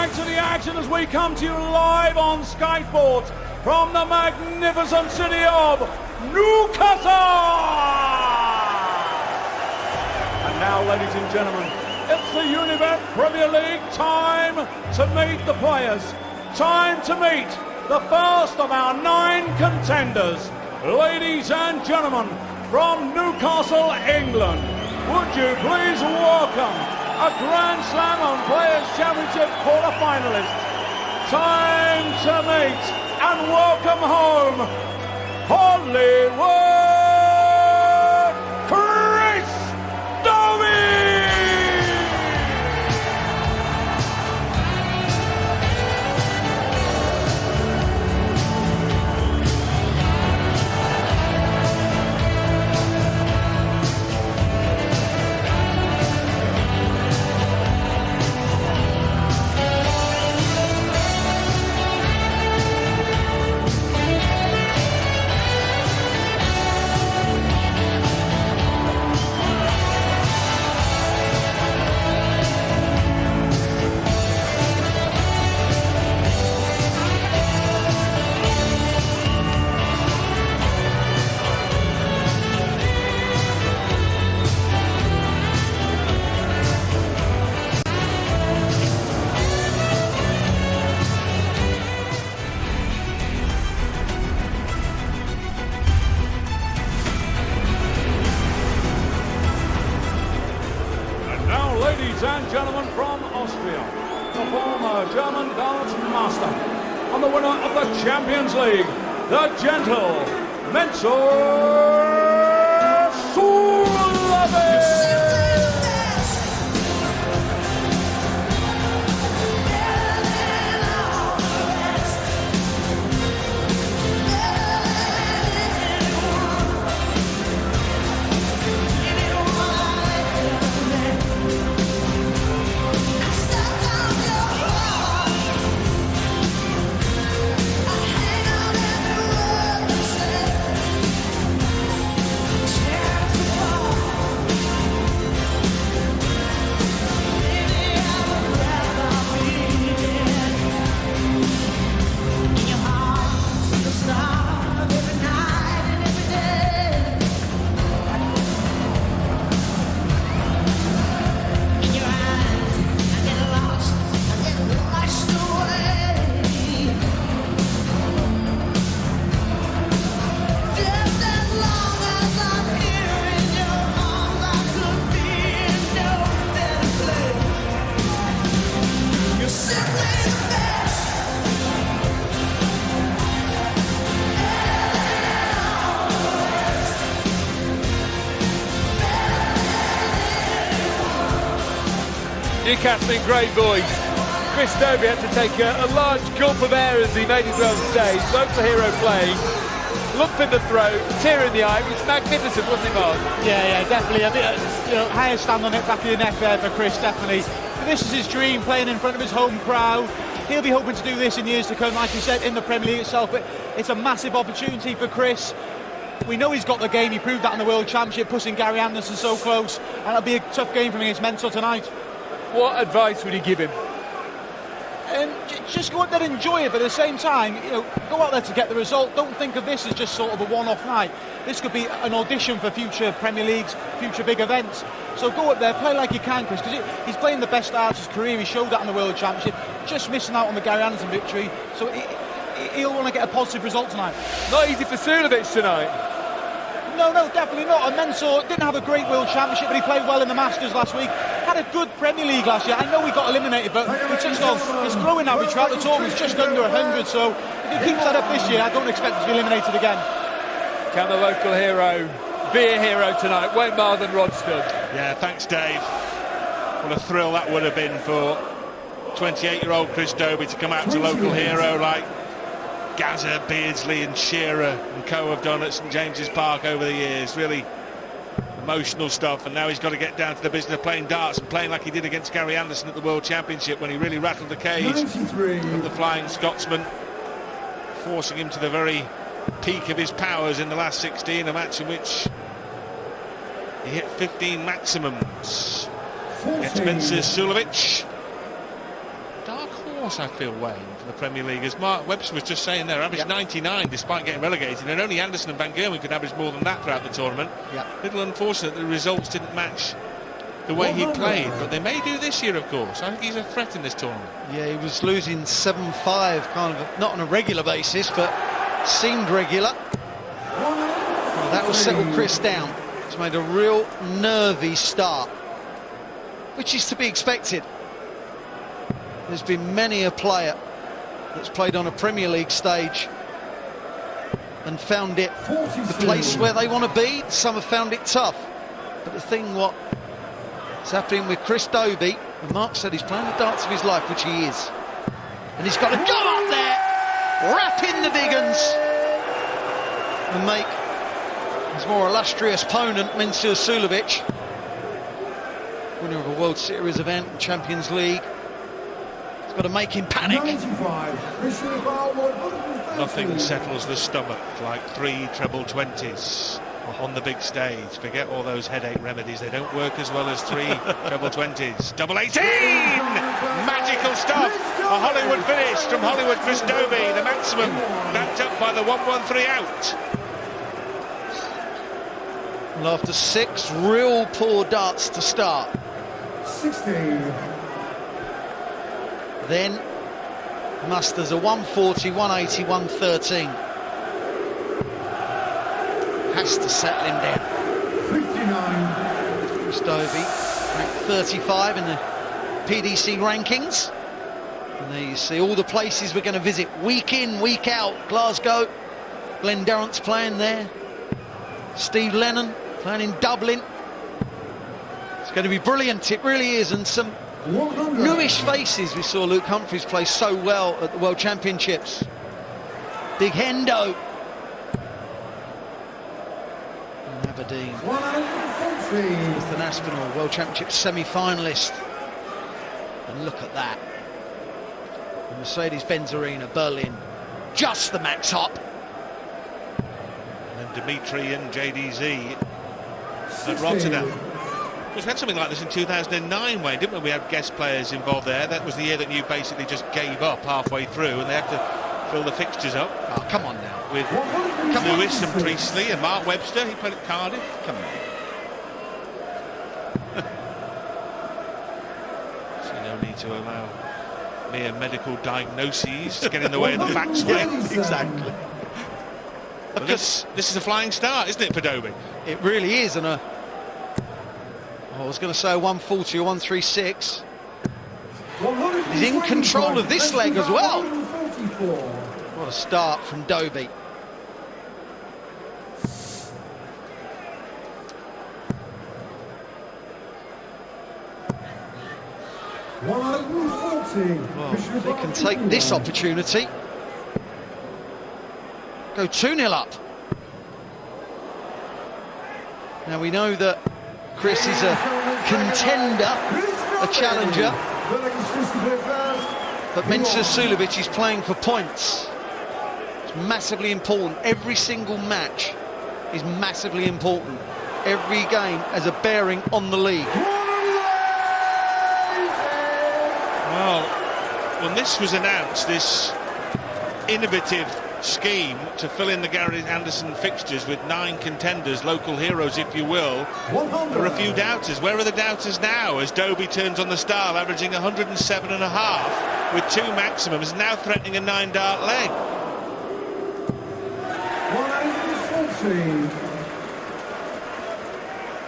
back to the action as we come to you live on Sky Sports from the magnificent city of Newcastle. And now, ladies and gentlemen, it's the Unibet Premier League time to meet the players. Time to meet the first of our 9 contenders. Ladies and gentlemen, from Newcastle, England, would you please welcome a Grand Slam on Players' Championship quarter-finalists. Time to meet and welcome home Hollywood Chris Dobey! Ladies and gentlemen, from Austria, the former German darts master and the winner of the Champions League, the gentle Mensur Suljovic. Newcastle in great voice. Chris Dobey had to take a large gulp of air as he made his way on stage. Local hero playing, lump in the throat, tear in the eye. It was magnificent, wasn't it, Mark? Yeah, definitely. I think higher stand on it, back of your neck there for Chris, definitely. But this is his dream, playing in front of his home crowd. He'll be hoping to do this in years to come, like you said, in the Premier League itself. But it's a massive opportunity for Chris. We know he's got the game. He proved that in the World Championship, pushing Gary Anderson so close. And it'll be a tough game for him against Mensur tonight. What advice would you give him? Just go out there and enjoy it, but at the same time, go out there to get the result. Don't think of this as just sort of a one-off night. This could be an audition for future Premier Leagues, future big events. So go up there, play like you can, Chris, because he's playing the best start of his career. He showed that in the World Championship, just missing out on the Gary Anderson victory. So he'll want to get a positive result tonight. Not easy for Suljovic tonight. No, definitely not. And Mensur didn't have a great World Championship, but he played well in the Masters last week. Had a good Premier League last year. I know he got eliminated, but we touched on his throwing average throughout the tournament is just under 100. So if he keeps that up this year, I don't expect him to be eliminated again. Can the local hero be a hero tonight? Wayne Marr than Rod stood. Yeah, thanks, Dave. What a thrill that would have been for 28-year-old Chris Dobey to come out to local hero like Gazza, Beardsley and Shearer and co have done at St James's Park over the years. Really emotional stuff, and now he's got to get down to the business of playing darts and playing like he did against Gary Anderson at the World Championship when he really rattled the cage with the Flying Scotsman, forcing him to the very peak of his powers in the last 16, a match in which he hit 15 maximums. Gets Mensur Suljovic. dark horse, I feel, Wayne, for the Premier League. As Mark Webster was just saying there, averaged 99 despite getting relegated, and only Anderson and Van Gerwen could average more than that throughout the tournament. Little unfortunate that the results didn't match the way he played, but they may do this year, of course. I think he's a threat in this tournament. Yeah, he was losing 7-5, kind of, not on a regular basis, but seemed regular. Well, that will settle Chris down. He's made a real nervy start, which is to be expected. There's been many a player that's played on a Premier League stage and found it the place where they want to be. Some have found it tough. But the thing what's happening with Chris Dobey, and Mark said he's playing the darts of his life, which he is. And he's got to go up there, wrap in the big uns, and make his more illustrious opponent, Mensur Suljovic, winner of a World Series event and Champions League. He's got to make him panic. Nothing settles the stomach like 3 treble 20s on the big stage. Forget all those headache remedies, they don't work as well as 3 treble 20s. Double 18! Magical stuff! A Hollywood finish from Hollywood Chris Dobey, the maximum backed up by the 1-1-3 out. Well, after 6 real poor darts to start, 16. then musters a 140, 180, 113. Has to settle him down. 59. Chris Dobey, ranked 35 in the PDC rankings. And there you see all the places we're going to visit week in, week out. Glasgow, Glenn Durrant's playing there. Steve Lennon playing in Dublin. It's going to be brilliant, it really is. And some newish faces. We saw Luke Humphries play so well at the World Championships. Big Hendo. And Aberdeen. 140. Nathan Aspinall, World Championship semi-finalist. And look at that. The Mercedes-Benz Arena, Berlin. Just the max hop. And Dimitri and JDZ at Rotterdam. We had something like this in 2009, Wayne, didn't we? We had guest players involved there. That was the year that you basically just gave up halfway through, and they had to fill the fixtures up. Oh, come on now. With Lewis and Priestley and Mark Webster. He played at Cardiff. Come on. So no need to allow mere medical diagnoses to get in the way of the facts, Wayne. Exactly. Well, this is a flying start, isn't it, for Dobey? It really is, and I was going to say a 140 or 136. He's in control of this leg as well. What a start from Dobey. Well, if they can take this opportunity, go 2-0 up. Now we know that Chris is a contender, a challenger, but Mensur Suljovic is playing for points. It's massively important. Every single match is massively important. Every game has a bearing on the league. Well, when this was announced, this innovative scheme to fill in the Gary Anderson fixtures with 9 contenders, local heroes if you will, there are a few doubters. Where are the doubters now as Dobey turns on the style, averaging 107.5 with 2 maximums, now threatening a 9-dart leg?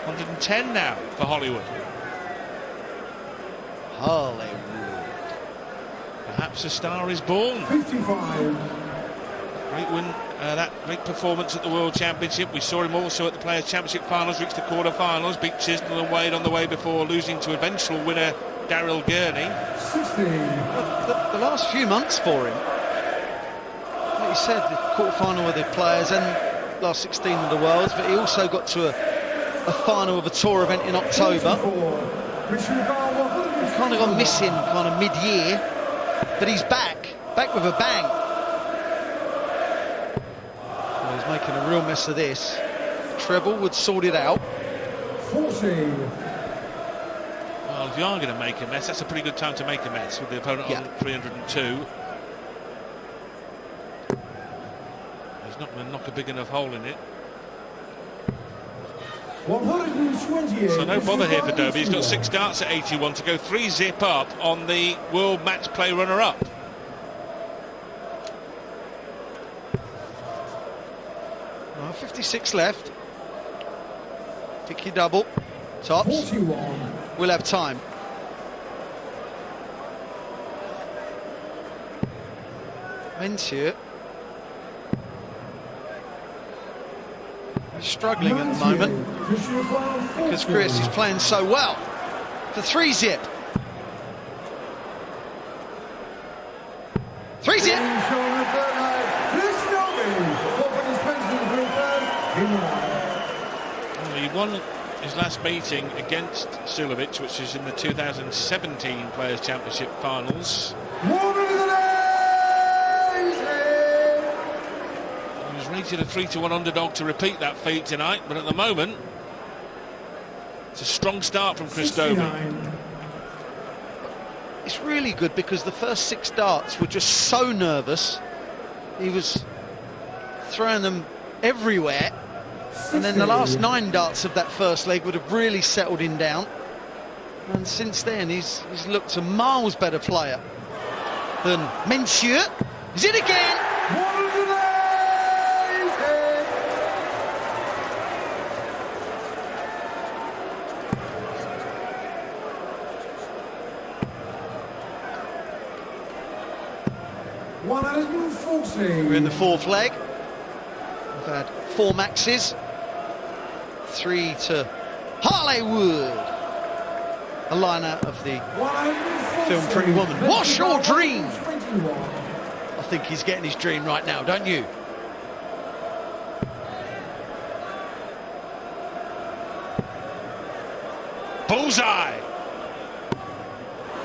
110 now for Hollywood. Hollywood. Perhaps a star is born. 55. Great win, that great performance at the World Championship. We saw him also at the Players' Championship finals, reached the quarter-finals, beat Chisnell and Wade on the way before losing to eventual winner Daryl Gurney. 16. The last few months for him, like you said, the quarter-final with the Players and last 16 of the Worlds, but he also got to a final of a tour event in October. He's kind of gone missing kind of mid-year, but he's back with a bang. He's making a real mess of this. Treble would sort it out. 40. Well, Well, if you are going to make a mess, that's a pretty good time to make a mess with the opponent on 302. He's not going to knock a big enough hole in it. 128. So no bother here for Dobey. He's got 6 darts at 81 to go 3 zip up on the World Match Play runner-up. Well, 56 left. Dicky double. Tops. 41. We'll have time. Mensur. He's struggling at the moment because Chris is playing so well. For 3 zip. 3 zip. He won his last meeting against Suljovic, which is in the 2017 Players' Championship finals. He was rated a 3-1 underdog to repeat that feat tonight, but at the moment, it's a strong start from Chris Dobey. It's really good because the first 6 darts were just so nervous. He was throwing them everywhere. And then the last 9 darts of that first leg would have really settled him down. And since then, he's looked a miles better player than Mensur. Is it again? We're in the 4th leg. We've had 4 maxes. 3 to Hollywood. A line out of the film Pretty Woman. What's your dream? I think he's getting his dream right now, don't you? Bullseye!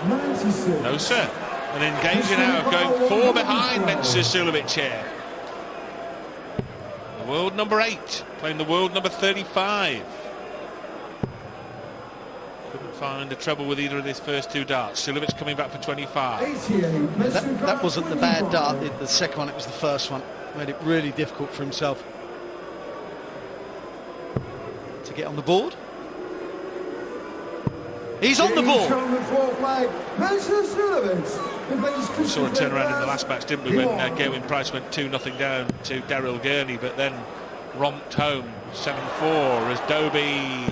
96. No, sir. And engaging out of going 4 behind Mensur Suljovic here. The world number 8, playing the world number 35. Couldn't find a trouble with either of his first 2 darts. Suljovic coming back for 25. 88. That wasn't the bad dart, the second one, it was the first one. Made it really difficult for himself to get on the board. He's on the board. We Saw a turnaround in the last match, didn't we, when Gerwin Price went 2-0 down to Daryl Gurney, but then romped home 7-4 as Dobey.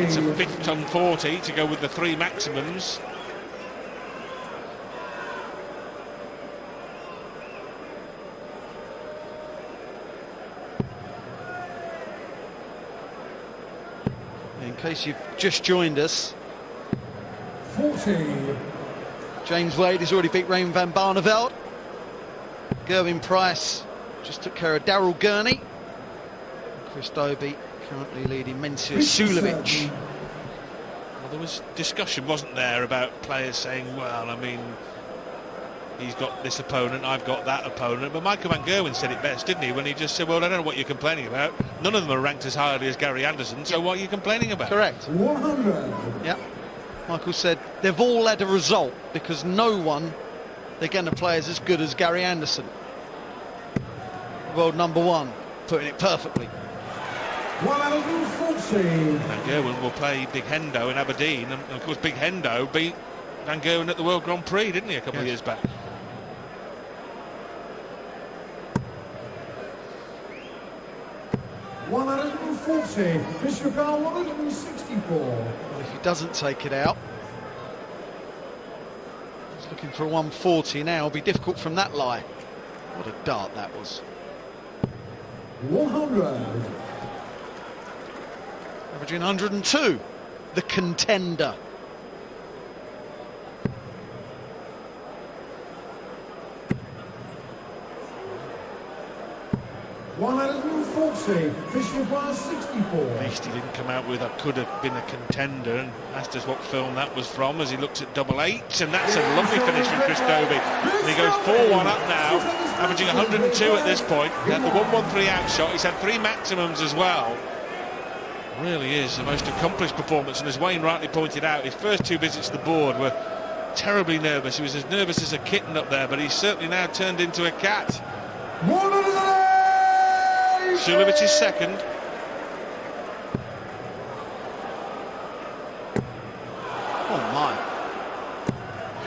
It's a 5th on 40 to go with the 3 maximums. In case you've just joined us, 40. James Wade has already beat Raymond van Barneveld. Gerwin Price just took care of Daryl Gurney. Chris Dobey currently leading Mensur Suljovic. Well, there was discussion, wasn't there, about players saying, well, I mean, he's got this opponent, I've got that opponent. But Michael van Gerwen said it best, didn't he, when he just said, well, I don't know what you're complaining about. None of them are ranked as highly as Gary Anderson, so what are you complaining about? Correct. 100. Yep. Michael said they've all had a result because no one they're going to play as good as Gary Anderson. World number 1, putting it perfectly. 140. Van Gerwen will play Big Hendo in Aberdeen, and of course Big Hendo beat Van Gerwen at the World Grand Prix, didn't he, a couple of years back? Mr. Carl, 164. Well, if he doesn't take it out, he's looking for a 140 now. It'll be difficult from that lie. What a dart that was. 100. Averaging 102. The contender. Bishop 164. At least he didn't come out with I could have been a contender and asked us what film that was from as he looked at double 8, and that's a lovely finish from Chris Dobey. And he goes 4-1 up now, averaging 102 at this point. He had the 1-1-3 out shot, he's had 3 maximums as well. Really is the most accomplished performance, and as Wayne rightly pointed out, his first 2 visits to the board were terribly nervous. He was as nervous as a kitten up there, but he's certainly now turned into a cat. Suljovic is second. Oh my.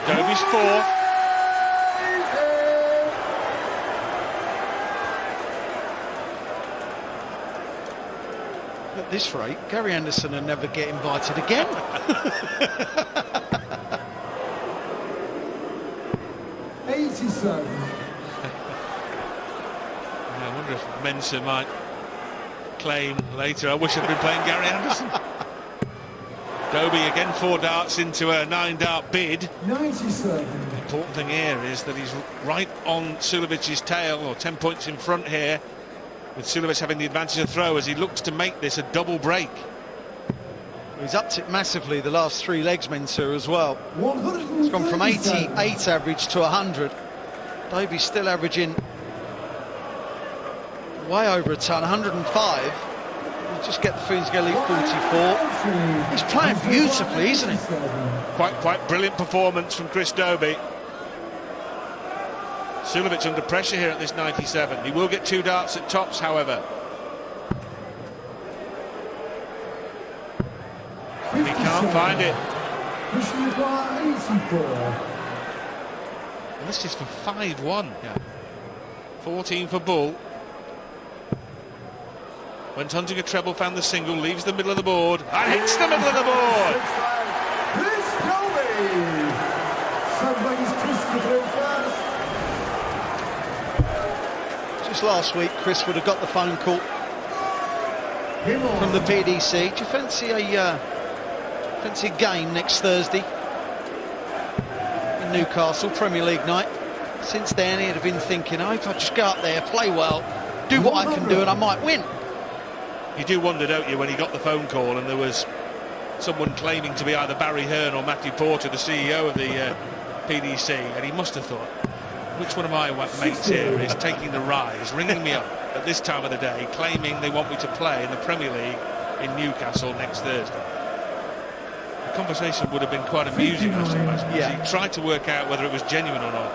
Dobey's 4th. At this rate, Gary Anderson will never get invited again. 87. I wonder if Mensur might claim later, I wish I'd been playing Gary Anderson. Dobey again 4 darts into a 9-dart bid. 97. The important thing here is that he's right on Suljovic's tail, or 10 points in front here, with Suljovic having the advantage of throw as he looks to make this a double break. He's upped it massively the last 3 legs, Mensur, as well. 137. It's gone from 88 average to 100. Dobey's still averaging way over a ton, 105. You just get the feeling he's going to leave 44. He's playing beautifully, isn't he? Quite brilliant performance from Chris Dobey. Suljovic under pressure here at this 97. He will get 2 darts at tops, however. He can't find it. And this is for 5-1. Yeah. 14 for Bull. Went hunting a treble, found the single, leaves the middle of the board, and hits the middle of the board. Chris Dobey. Somebody's twisted through first. Just last week, Chris would have got the phone call from the PDC. Do you fancy a game next Thursday in Newcastle, Premier League night? Since then, he'd have been thinking, oh, if I just go up there, play well, do what I can do, and I might win. You do wonder, don't you, when he got the phone call and there was someone claiming to be either Barry Hearn or Matthew Porter, the CEO of the PDC, and he must have thought, which one of my mates here is taking the rise, ringing me up at this time of the day, claiming they want me to play in the Premier League in Newcastle next Thursday. The conversation would have been quite amusing, I should imagine. Yeah. He tried to work out whether it was genuine or not.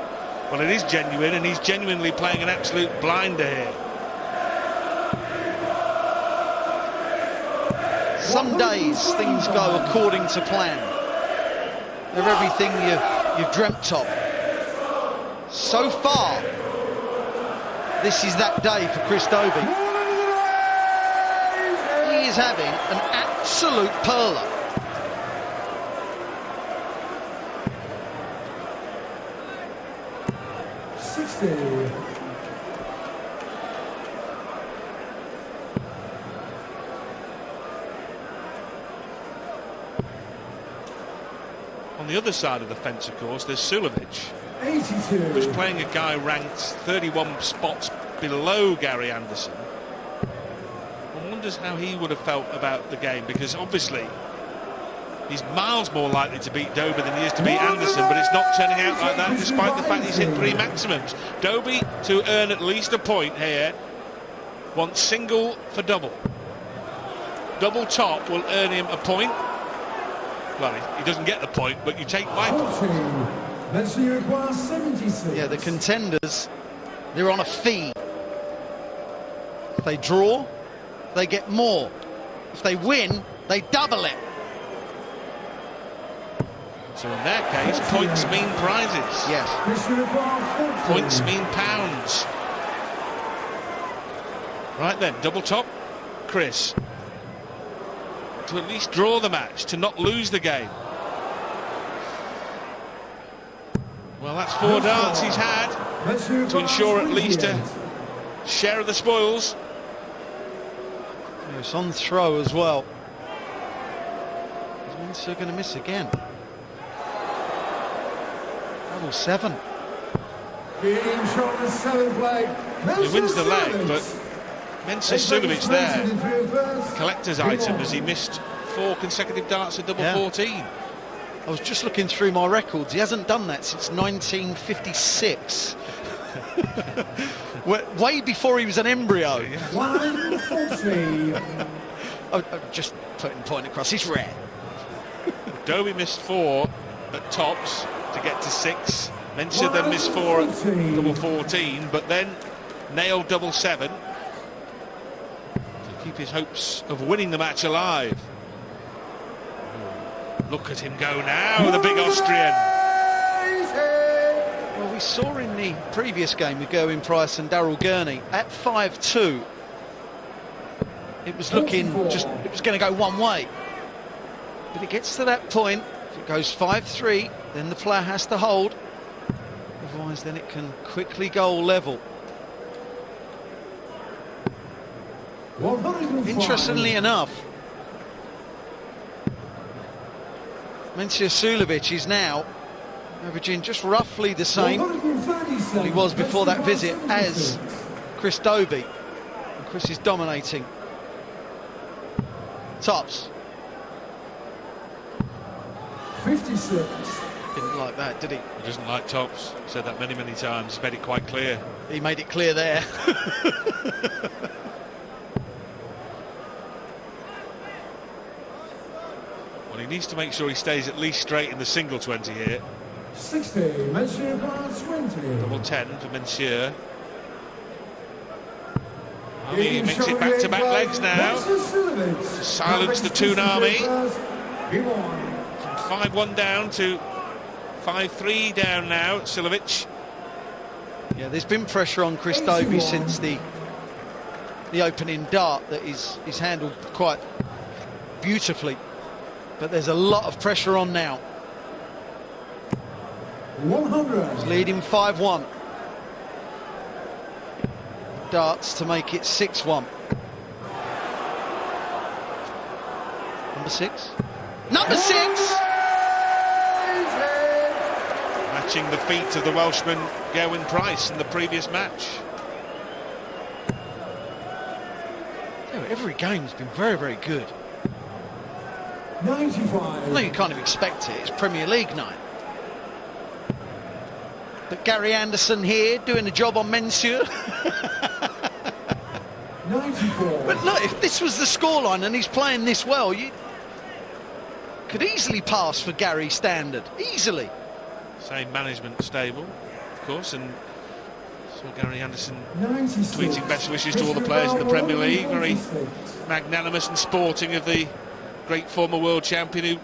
Well, it is genuine, and he's genuinely playing an absolute blinder here. Some days things go according to plan. They're everything you've dreamt of. So far, this is that day for Chris Dobey. He is having an absolute perler. On the other side of the fence, of course, there's Suljovic, 82. who's playing a guy ranked 31 spots below Gary Anderson. One wonders how he would have felt about the game, because obviously he's miles more likely to beat Dobey than he is to beat Anderson, but it's not turning out like that, despite the fact he's hit 3 maximums. Dobey, to earn at least a point here, wants single for double. Double top will earn him a point. Well, he doesn't get the point, but you take my point. Let's see, you require 76. Yeah, the contenders, they're on a fee. If they draw, they get more. If they win, they double it. So in their case, points mean prizes. Yes. Let's see, you require 40. Points mean pounds. Right then, double top, Chris. To at least draw the match, to not lose the game. Well, that's 4 darts he's had to ensure at least a share of the spoils. It's on throw as well. Is Mensur going to miss again? Double 7. Being shot the 7th leg. He wins the leg, but Mensur Suljovic there, collector's item, as he missed 4 consecutive darts at double 14. I was just looking through my records. He hasn't done that since 1956. Way before he was an embryo. 140. just putting the point across. It's rare. Dobey missed 4 at tops to get to 6. Mensur then missed 4 at double 14, but then nailed double 7 to keep his hopes of winning the match alive. Look at him go now, the big Austrian. Well, we saw in the previous game with Gerwin Price and Daryl Gurney at 5-2. It was looking it was going to go one way. But it gets to that point, if it goes 5-3, then the player has to hold. Otherwise, then it can quickly go level. 105. Interestingly enough, Mensur Suljovic is now averaging just roughly the same he was before that visit as Chris Dobey. And Chris is dominating. Tops. 56. Didn't like that, did he? He doesn't like tops. Said that many times. He's made it quite clear. He made it clear there. Well, he needs to make sure he stays at least straight in the single 20 here. 60. Mensur requires 20. Double 10 for Mensur. Oh, he makes it back-to-back legs now. Silence the Toonami. From 5-1 down to 5-3 down now, Suljovic. Yeah, there's been pressure on Chris Dobey since the opening dart that he's handled quite beautifully. But there's a lot of pressure on now. 100. He's leading 5-1. Darts to make it 6-1. Number 6. Number 6! Matching the feet of the Welshman Gerwin Price in the previous match. Every game's been very, very good. 95. Well, you kind of expect it. It's Premier League night. But Gary Anderson here doing a job on Mensur. 94. But look, if this was the scoreline and he's playing this well, you could easily pass for Gary's standard. Easily. Same management stable, of course, and so Gary Anderson 96. tweeting best wishes to all the players in the Premier League. Very magnanimous and sporting of the great former world champion, who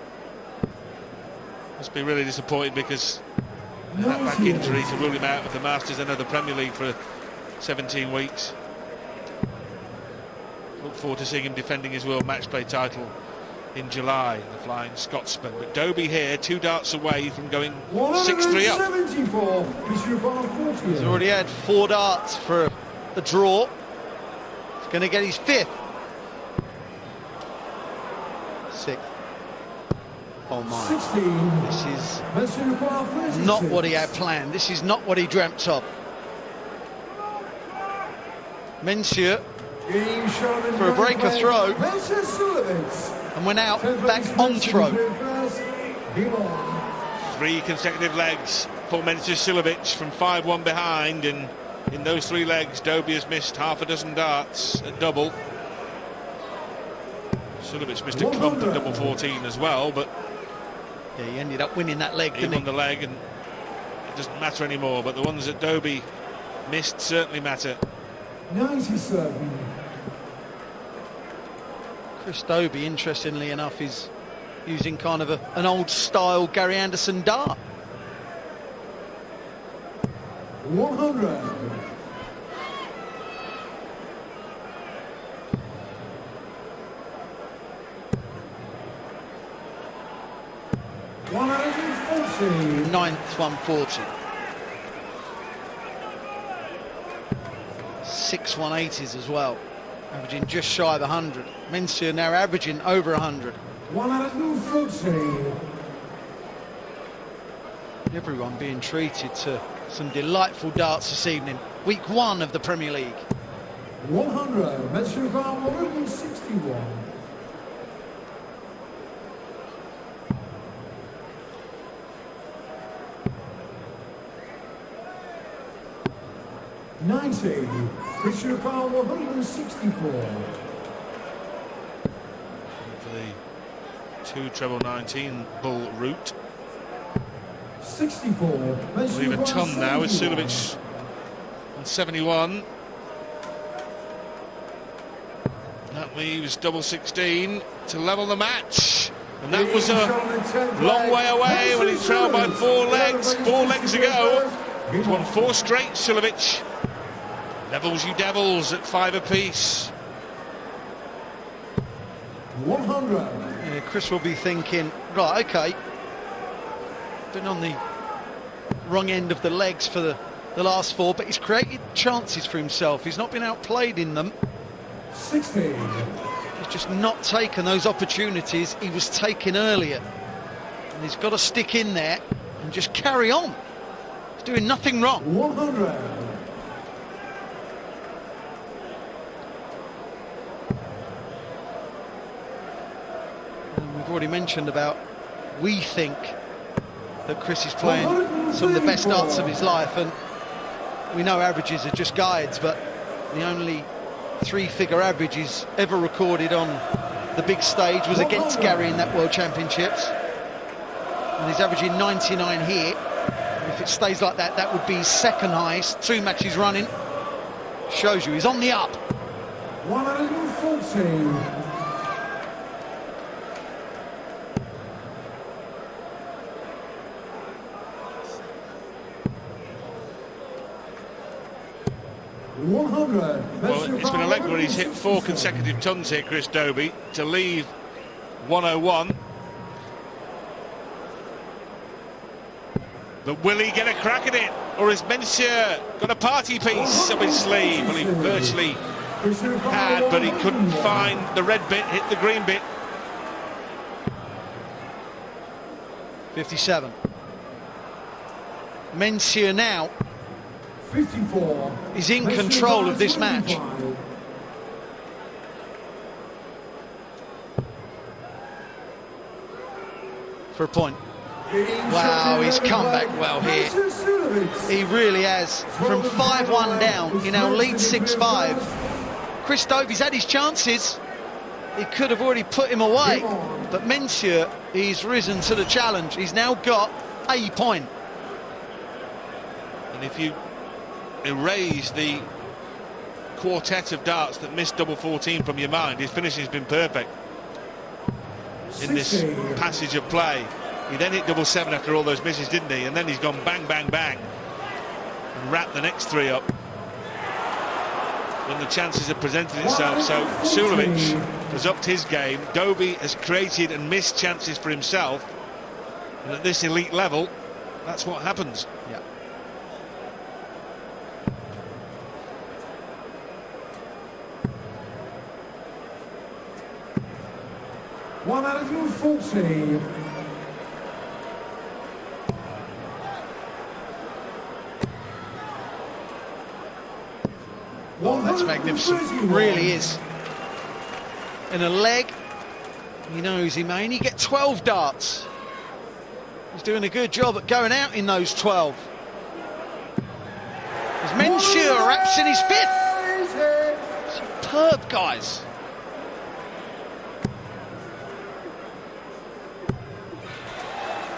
must be really disappointed because of that back injury to rule him out of the Masters and of the Premier League for 17 weeks. Look forward to seeing him defending his world match play title in July, the Flying Scotsman. But Dobey here, 2 darts away from going 6-3 up. 74. He's already had 4 darts for a draw. He's going to get his 5th. 6th. Oh my. 16. This is Mensur requires 36. not what he had planned. This is not what he dreamt of. Mensur for a breaker throw. Mensur Suljovic. And went out back on throw. 3 consecutive legs for Mensur Suljovic from 5-1 behind, and in those 3 legs Dobey has missed half a dozen darts at double. Suljovic missed a clump at double 14 as well, but yeah, he ended up winning that leg, he didn't won he? the leg, and it doesn't matter anymore. But the ones that Dobey missed certainly matter. 97. Chris Dobey, interestingly enough, is using kind of an old-style Gary Anderson dart. 100. Ninth 140. 6 180s as well, averaging just shy of 100. Mensur now averaging over 100. 140. Everyone being treated to some delightful darts this evening. Week 1 of the Premier League. 100. Mensur 161. 90. Mensur 164. the 2 treble 19 bull route. 64. Leave a ton now with Suljovic on 71. That leaves double 16 to level the match. And that was a long way away when he trailed by 4 legs. 4 legs ago. He's won 4 straight, Suljovic. Levels you devils at 5 apiece. 100. Yeah, Chris will be thinking, right, okay, been on the wrong end of the legs for the last 4, but he's created chances for himself. He's not been outplayed in them. 60. He's just not taken those opportunities he was taking earlier. And he's got to stick in there and just carry on. He's doing nothing wrong. 100. And we've already mentioned about, we think that Chris is playing some of the best darts of his life, and we know averages are just guides, but the only 3-figure average he's ever recorded on the big stage was against Gary in that World Championships, and he's averaging 99 here. And if it stays like that, that would be his second highest, 2 matches running. Shows you he's on the up. 114. Well, it's been a leg where he's hit 4 consecutive tons here, Chris Dobey, to leave 101. But will he get a crack at it? Or has Mensur got a party piece up his sleeve? Well, he virtually had, but he couldn't find the red bit, hit the green bit. 57. Mensur now 54. is in control of this match. For a point. Wow, he's come back well here. He really has. From 5-1 down, he now leads 6-5. Chris Dobey's had his chances. He could have already put him away. But Mensur, he's risen to the challenge. He's now got a point. And if you erase the quartet of darts that missed double 14 from your mind, his finishing has been perfect in this passage of play. He then hit double 7 after all those misses, didn't he? And then he's gone bang, bang, bang and wrapped the next 3 up when the chances have presented itself. So Suljovic has upped his game. Dobey has created and missed chances for himself, and at this elite level, that's what happens. Yeah. One out of 40. Oh, that's magnificent. Really is. In a leg, he knows he may only get 12 darts. He's doing a good job at going out in those 12. As Mensur wraps in his 5th. Superb, guys.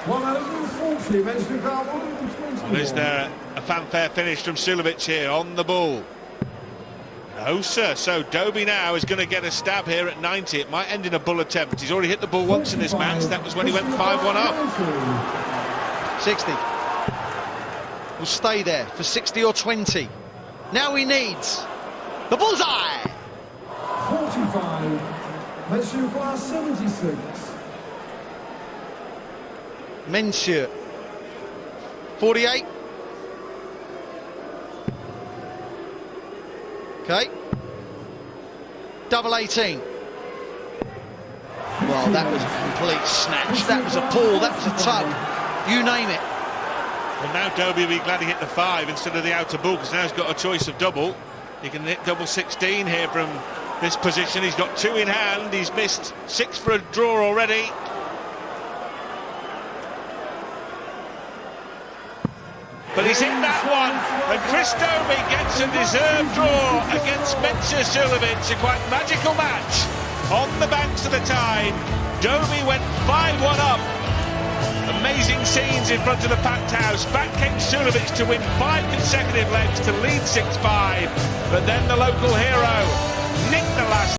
One out of 40. Mensur got 120. Well, is there a fanfare finish from Suljovic here on the ball? No, sir. So Dobey now is going to get a stab here at 90. It might end in a bull attempt. He's already hit the ball once in this match. That was when he went 5-1 up. 60. Will stay there for 60 or 20. Now he needs the bullseye. 45. Mensur got 76. Mensur 48. Okay. Double 18. Well, that was a complete snatch. That was a pull. That was a tug. You name it. Well, now Dobey will be glad he hit the 5 instead of the outer bull, because now he's got a choice of double. He can hit double 16 here from this position. He's got 2 in hand. He's missed 6 for a draw already. But he's hit that one, and Chris Dobey gets a deserved draw against Mensur Suljovic. A quite magical match on the banks of the Tyne. Dobey went 5-1 up. Amazing scenes in front of the packed house. Back came Suljovic to win 5 consecutive legs to lead 6-5. But then the local hero nicked the last